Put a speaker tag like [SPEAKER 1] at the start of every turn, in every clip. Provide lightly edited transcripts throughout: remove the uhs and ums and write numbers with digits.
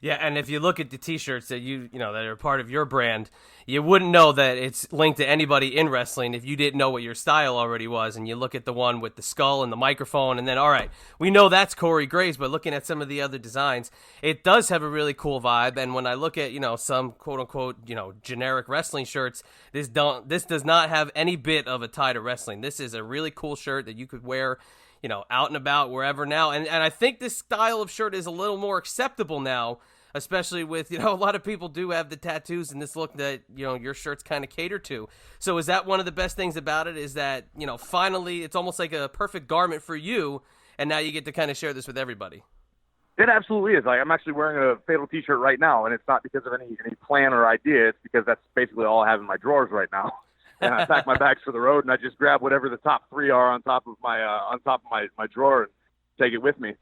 [SPEAKER 1] Yeah, and if you look at the T-shirts that that are part of your brand, you wouldn't know that it's linked to anybody in wrestling if you didn't know what your style already was. And you look at the one with the skull and the microphone, and then all right, we know that's Corey Graves. But looking at some of the other designs, it does have a really cool vibe. And when I look at some quote unquote generic wrestling shirts, this does not have any bit of a tie to wrestling. This is a really cool shirt that you could wear out and about wherever now. And I think this style of shirt is a little more acceptable now, especially with, a lot of people do have the tattoos and this look that, your shirts kind of cater to. So is that one of the best things about it is that, finally it's almost like a perfect garment for you. And now you get to kind of share this with everybody.
[SPEAKER 2] It absolutely is. Like, I'm actually wearing a Fatal T-shirt right now, and it's not because of any plan or idea. It's because that's basically all I have in my drawers right now. And I pack my bags for the road, and I just grab whatever the top three are on top of my drawer and take it with me.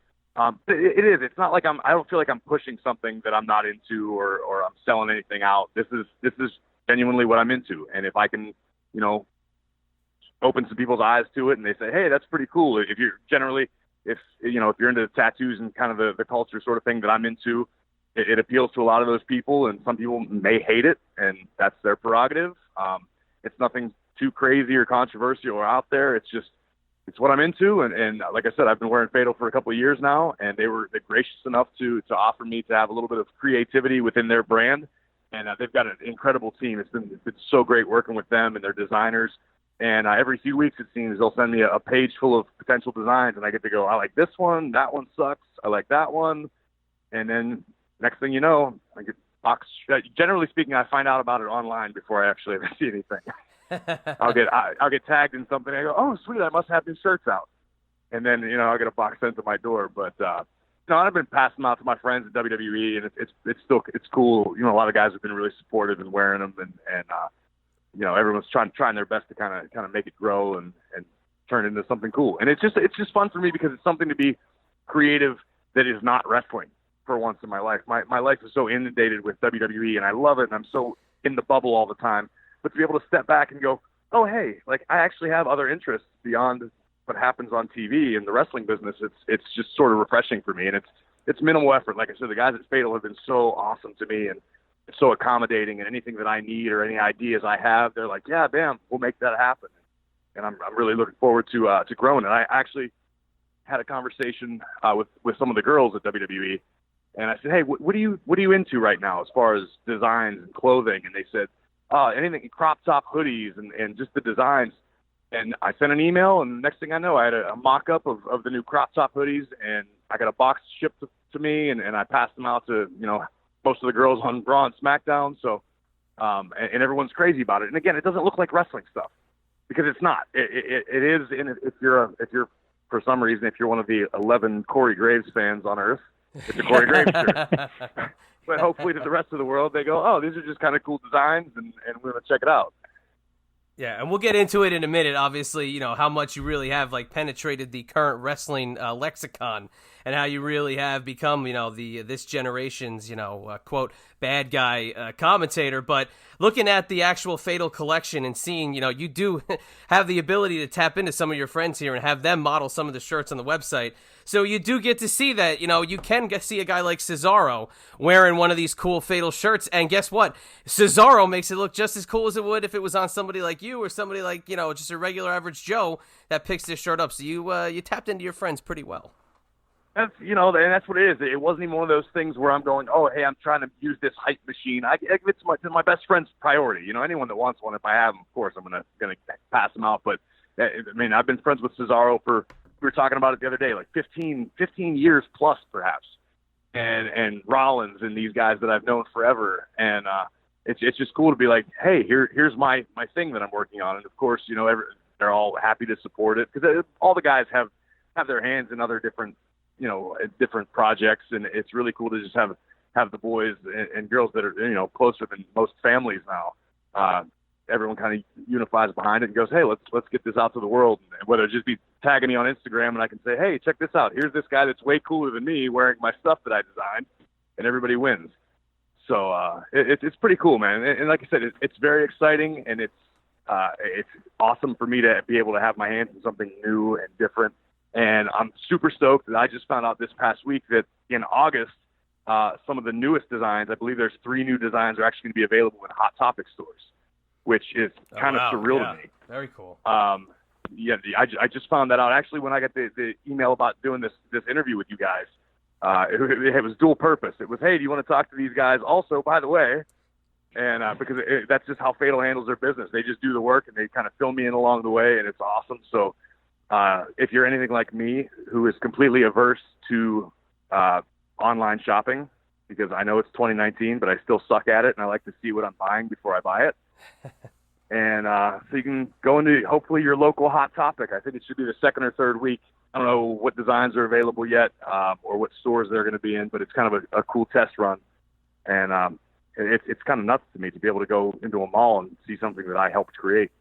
[SPEAKER 2] It is. It's not like I don't feel like I'm pushing something that I'm not into or I'm selling anything out. This is genuinely what I'm into, and if I can, open some people's eyes to it, and they say, hey, that's pretty cool. If you're into tattoos and kind of the culture sort of thing that I'm into, it appeals to a lot of those people, and some people may hate it, and that's their prerogative. It's nothing too crazy or controversial or out there. It's what I'm into. And like I said, I've been wearing Fatal for a couple of years now, and they're gracious enough to offer me to have a little bit of creativity within their brand. And they've got an incredible team. It's been so great working with them and their designers. And every few weeks, it seems they'll send me a page full of potential designs, and I get to go, I like this one. That one sucks. I like that one. And then next thing you know, I get box. Generally speaking, I find out about it online before I actually ever see anything. I'll get tagged in something. I go, oh sweet, I must have new shirts out, and then I'll get a box sent to my door. But I've been passing them out to my friends at WWE, and it's cool. A lot of guys have been really supportive and wearing them, and everyone's trying their best to kind of make it grow and turn into something cool. And it's just fun for me because it's something to be creative that is not wrestling. For once in my life, my life is so inundated with WWE, and I love it, and I'm so in the bubble all the time. But to be able to step back and go, oh hey, like I actually have other interests beyond what happens on TV in the wrestling business. It's just sort of refreshing for me, and it's minimal effort. Like I said, the guys at Fatal have been so awesome to me, and it's so accommodating. And anything that I need or any ideas I have, they're like, yeah, bam, we'll make that happen. And I'm really looking forward to growing. And I actually had a conversation with some of the girls at WWE. And I said, hey, what are you into right now as far as designs and clothing? And they said, anything crop top hoodies and just the designs. And I sent an email, and the next thing I know, I had a mock-up of the new crop top hoodies, and I got a box shipped to me, and I passed them out to most of the girls on Raw and SmackDown. So, and everyone's crazy about it. And again, it doesn't look like wrestling stuff because it's not. It is. And if you're for some reason, if you're one of the 11 Corey Graves fans on Earth, it's a Corey Graves shirt. But hopefully to the rest of the world, they go, oh, these are just kind of cool designs, and we're going to check it out.
[SPEAKER 1] Yeah, and we'll get into it in a minute, obviously, how much you really have, penetrated the current wrestling lexicon and how you really have become, this generation's, quote, bad guy commentator. But looking at the actual Fatal collection and seeing, you do have the ability to tap into some of your friends here and have them model some of the shirts on the website. So you do get to see that, you can see a guy like Cesaro wearing one of these cool Fatal shirts. And guess what? Cesaro makes it look just as cool as it would if it was on somebody like you or somebody like, just a regular average Joe that picks this shirt up. So you tapped into your friends pretty well.
[SPEAKER 2] That's, and that's what it is. It wasn't even one of those things where I'm going, oh, hey, I'm trying to use this hype machine. I give it to my best friend's priority. Anyone that wants one, if I have them, of course, I'm gonna pass them out. But I've been friends with Cesaro for, we were talking about it the other day, like 15 years plus, perhaps. And Rollins and these guys that I've known forever. And it's just cool to be like, hey, here's my thing that I'm working on. And of course, they're all happy to support it because all the guys have their hands in other different projects, and it's really cool to just have the boys and girls that are closer than most families now. Everyone kind of unifies behind it and goes, hey, let's get this out to the world. And whether it just be tagging me on Instagram and I can say, hey, check this out. Here's this guy that's way cooler than me wearing my stuff that I designed, and everybody wins. So it's pretty cool, man. And like I said, it's very exciting, and it's awesome for me to be able to have my hands in something new and different. And I'm super stoked that I just found out this past week that in August, some of the newest designs. I believe there's 3 new designs are actually going to be available in Hot Topic stores, which is kind of surreal to me.
[SPEAKER 1] Very cool.
[SPEAKER 2] Yeah, I just found that out actually when I got the email about doing this interview with you guys. It was dual purpose. It was, hey, do you want to talk to these guys? Also, by the way, and because that's just how Fatal handles their business. They just do the work and they kind of fill me in along the way, and it's awesome. So if you're anything like me, who is completely averse to online shopping, because I know it's 2019, but I still suck at it, and I like to see what I'm buying before I buy it. And so you can go into hopefully your local Hot Topic. I think it should be the 2nd or 3rd week. I don't know what designs are available yet or what stores they're going to be in, but it's kind of a cool test run. And it's kind of nuts to me to be able to go into a mall and see something that I helped create.